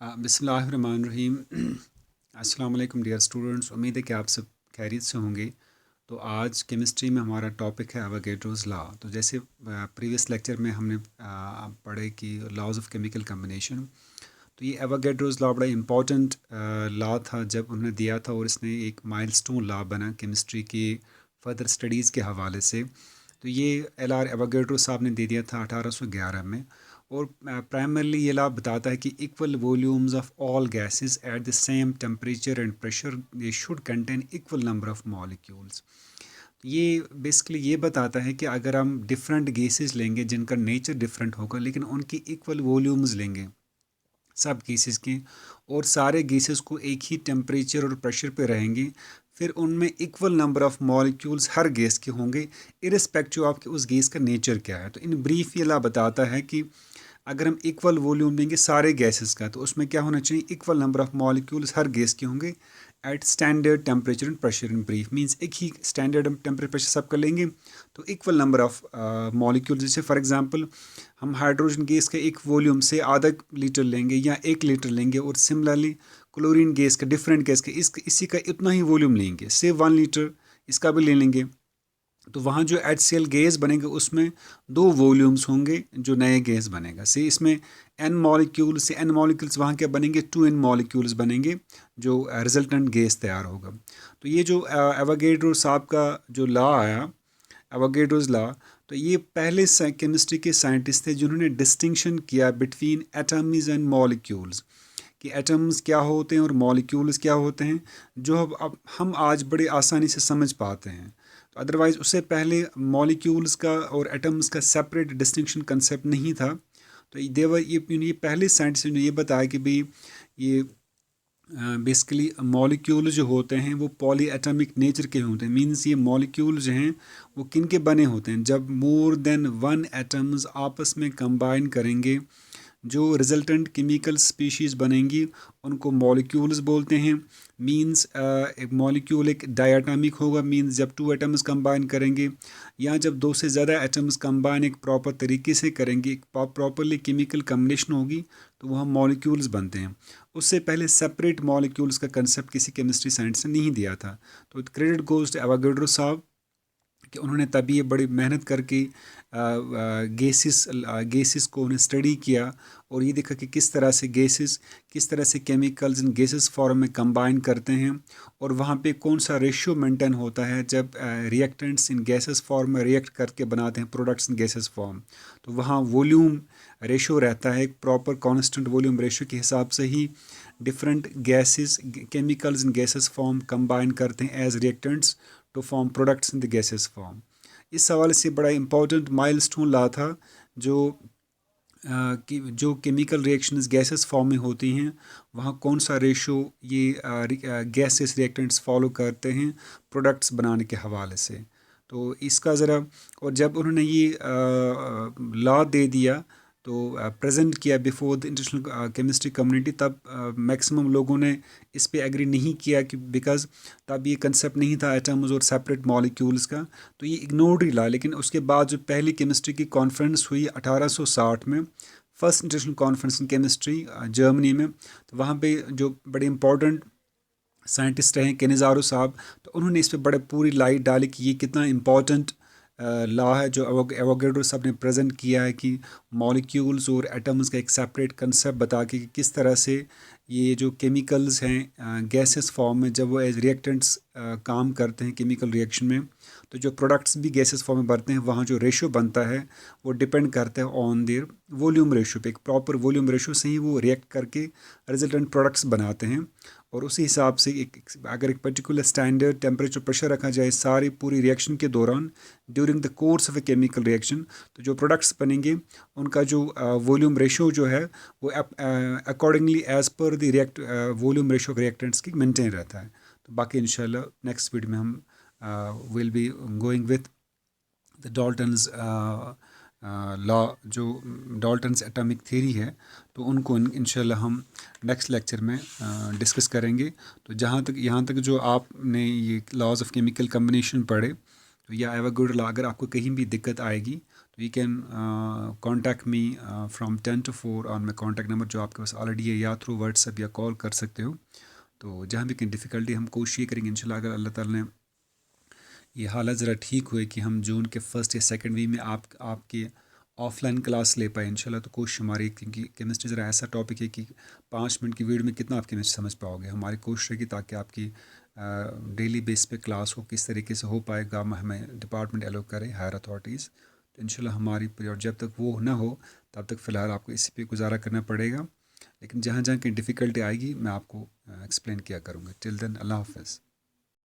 बिस्मिल्लाहिर्रहमानिर्रहीम। अस्सलाम वालेकुम डियर स्टूडेंट्स, उम्मीद है कि आप सब खैरियत से होंगे। तो आज केमिस्ट्री में हमारा टॉपिक है एवोगैड्रोस लॉ। तो जैसे प्रीवियस लेक्चर में हमने पढ़े कि लॉज ऑफ केमिकल कम्बिनेशन। तो ये एवोगैड्रोस लॉ बड़ा इम्पॉर्टेंट लॉ था जब उन्होंने दिया था, और इसने एक माइलस्टोन लॉ बना केमिस्ट्री की फर्दर स्टडीज़ के हवाले से। तो ये एल आर एवोगैड्रो साहब ने दे दिया था 1811 में। और प्राइमरली ये लॉ बताता है कि equal volumes of all gases at the same temperature and pressure they should contain equal number of molecules. ये बेसिकली ये बताता है कि अगर हम डिफरेंट गैसेस लेंगे जिनका नेचर डिफरेंट होगा, लेकिन उनकी इक्वल वॉल्यूम्स लेंगे सब गैसेस के, और सारे गैसेस को एक ही टेम्परेचर और प्रेशर पे रहेंगे, फिर उनमें इक्वल नंबर ऑफ मॉलिक्यूल्स हर गैस के होंगे, इरिस्पेक्टिव ऑफ कि उस गैस का नेचर क्या है। तो इन ब्रीफ ये ला बताता है कि अगर हम इक्वल वॉल्यूम देंगे सारे गैसेस का, तो उसमें क्या होना चाहिए, इक्वल नंबर ऑफ मॉलिक्यूल्स हर गैस के होंगे at standard temperature and pressure. In brief means एक ही स्टैंडर्ड टेम्परेचर प्रेशर सब कर लेंगे, तो इक्वल नंबर ऑफ मॉलिक्यूल्स। जैसे फॉर एग्जांपल हम हाइड्रोजन गैस का एक वॉल्यूम से आधा लीटर लेंगे या 1 लीटर लेंगे, और सिमिलरली क्लोरीन गैस का, डिफरेंट गैस का, इसी का इतना ही वॉल्यूम लेंगे, से 1 लीटर इसका भी ले लेंगे। तो वहाँ जो HCl गैस बनेगा उसमें दो वॉल्यूम्स होंगे जो नए गैस बनेगा। से इसमें एन मॉलिक्यूल्स वहाँ क्या बनेंगे, 2n मॉलिक्यूल्स बनेंगे जो रिजल्टेंट गैस तैयार होगा। तो ये जो एवोगैड्रो साहब का जो लॉ आया, एवोगैड्रोस लॉ, तो ये पहले केमिस्ट्री के साइंटिस्ट थे जिन्होंने डिस्टिंक्शन किया बिटवीन एटम्स एंड मॉलिक्यूल्स, कि एटम्स क्या होते हैं और मॉलिक्यूल्स क्या होते हैं, जो अब हम आज बड़ी आसानी से समझ पाते हैं। तो अदरवाइज़ उससे पहले मॉलिक्यूल्स का और एटम्स का सेपरेट डिस्टिंक्शन कंसेप्ट नहीं था। तो देवर ये पहले साइंटिस्ट ने ये बताया कि भाई ये बेसिकली मॉलिक्यूल जो होते हैं वो पॉली एटमिक नेचर के होते हैं। मींस ये मॉलिक्यूल जो हैं वो किन के बने होते हैं, जब मोर देन वन एटम्स आपस में कंबाइन करेंगे जो रिजल्टेंट केमिकल स्पीशीज़ बनेंगी उनको मॉलिक्यूल्स बोलते हैं। मींस एक मॉलिक्यूल एक डायटॉमिक होगा, मींस जब 2 एटम्स कंबाइन करेंगे, या जब 2 से ज़्यादा एटम्स कंबाइन एक प्रॉपर तरीके से करेंगे, एक प्रॉपरली केमिकल कम्बिनेशन होगी, तो वह मॉलिक्यूल्स बनते हैं। उससे पहले सेपरेट मॉलिक्यूल्स का कंसेप्ट किसी केमिस्ट्री साइंस ने नहीं दिया था। तो क्रेडिट गोज़ टू एवोगैड्रो साहब कि उन्होंने तभी ये बड़ी मेहनत करके गैसेस को उन्हें स्टडी किया, और ये देखा कि किस तरह से गैसेस, किस तरह से केमिकल्स इन गैसेस फॉर्म में कंबाइन करते हैं, और वहाँ पे कौन सा रेशियो मेंटेन होता है जब रिएक्टेंट्स इन गैसेस फॉर्म में रिएक्ट करके बनाते हैं प्रोडक्ट्स इन गैसेस फॉर्म। तो वहाँ वॉल्यूम रेशियो रहता है, एक प्रॉपर कांस्टेंट वॉल्यूम रेशियो के हिसाब से ही different gases chemicals in gases form combine करते हैं as reactants to form products in the gases form. इस हवाले से बड़ा इंपॉर्टेंट माइलस्टोन ला था जो कि जो केमिकल रिएक्शंस गैसेस फॉर्म में होती हैं वहाँ कौन सा रेशो ये गैसेस रिएक्टेंट्स फॉलो करते हैं प्रोडक्ट्स बनाने के हवाले से। तो इसका ज़रा, और जब उन्होंने ये लॉ दे दिया तो प्रेजेंट किया before the international chemistry community, तब मैक्सिमम लोगों ने इस पे एग्री नहीं किया कि बिकॉज तब ये कंसेप्ट नहीं था एटम्स और सेपरेट मॉलिक्यूल्स का, तो ये इग्नोर्ड ही रहा। लेकिन उसके बाद जो पहली केमिस्ट्री की कॉन्फ्रेंस हुई 1860 में, first international conference in chemistry Germany में, तो वहाँ पे जो बड़े इंपॉर्टेंट साइंटिस्ट रहे केनिज़ारो साहब, तो उन्होंने इस पर बड़े पूरी लाइट डाली कि ये कितना इम्पॉर्टेंट लॉ है जो एवोगैड्रो साहब ने प्रेजेंट किया है, कि मॉलिक्यूल्स और एटम्स का एक सेपरेट कंसेप्ट बता के कि किस तरह से ये जो केमिकल्स हैं गैसेस फॉर्म में जब वो एज रिएक्टेंट्स काम करते हैं केमिकल रिएक्शन में, तो जो प्रोडक्ट्स भी गैसेस फॉर्म में बनते हैं वहाँ जो रेशो बनता है वो डिपेंड करता है ऑन देयर वॉल्यूम रेशो पे। एक प्रॉपर वॉल्यूम रेशो से ही वो रिएक्ट करके रिजल्टेंट प्रोडक्ट्स बनाते हैं, और उसी हिसाब से अगर एक पर्टिकुलर स्टैंडर्ड टेम्परेचर प्रेशर रखा जाए सारी पूरी रिएक्शन के दौरान during the course of a chemical reaction, तो जो प्रोडक्ट्स बनेंगे उनका जो वॉल्यूम रेशो जो है वो accordingly as per the react volume ratio of reactants की मेंटेन रहता है। तो बाकी इंशाल्लाह नेक्स्ट वीडियो में हम will be going with the Dalton's law, जो डॉल्टन्स एटॉमिक थ्योरी है, तो उनको इंशाल्लाह हम नेक्स्ट लेक्चर में डिस्कस करेंगे। तो जहाँ तक यहाँ तक जो आपने ये लॉज ऑफ केमिकल कम्बिनेशन पढ़े, तो या एवोगैड्रो लॉ, अगर आपको कहीं भी दिक्कत आएगी तो you can contact me from 10 to 4 on my contact number जो आपके पास ऑलरेडी है, या थ्रू व्हाट्सएप या कॉल कर सकते हो। तो जहाँ भी कहीं डिफ़िकल्टी, हम कोशिश ये करेंगे इंशाल्लाह, अगर अल्लाह ताला ने ये हालत ज़रा ठीक हुए कि हम जून के फर्स्ट या सेकंड वीक में आपके ऑफलाइन क्लास ले पाए इंशाल्लाह, तो कोशिश हमारी, क्योंकि केमिस्ट्री ज़रा ऐसा टॉपिक है कि 5 मिनट की वीडियो में कितना आप केमिस्ट्री समझ पाओगे। हमारी कोशिश रहेगी ताकि आपकी डेली बेस पे क्लास हो, किस तरीके से हो पाएगा हमें डिपार्टमेंट एलो करे, हायर अथॉरिटीज़। तो इंशाल्लाह हमारी पीरियड जब तक वो ना हो तब तक फ़िलहाल आपको इसी पे गुजारा करना पड़ेगा। लेकिन जहाँ जहाँ कहीं डिफ़िकल्टी आएगी मैं आपको एक्सप्लेन किया करूँगा। टिल देन, अल्लाह हाफ़िज़।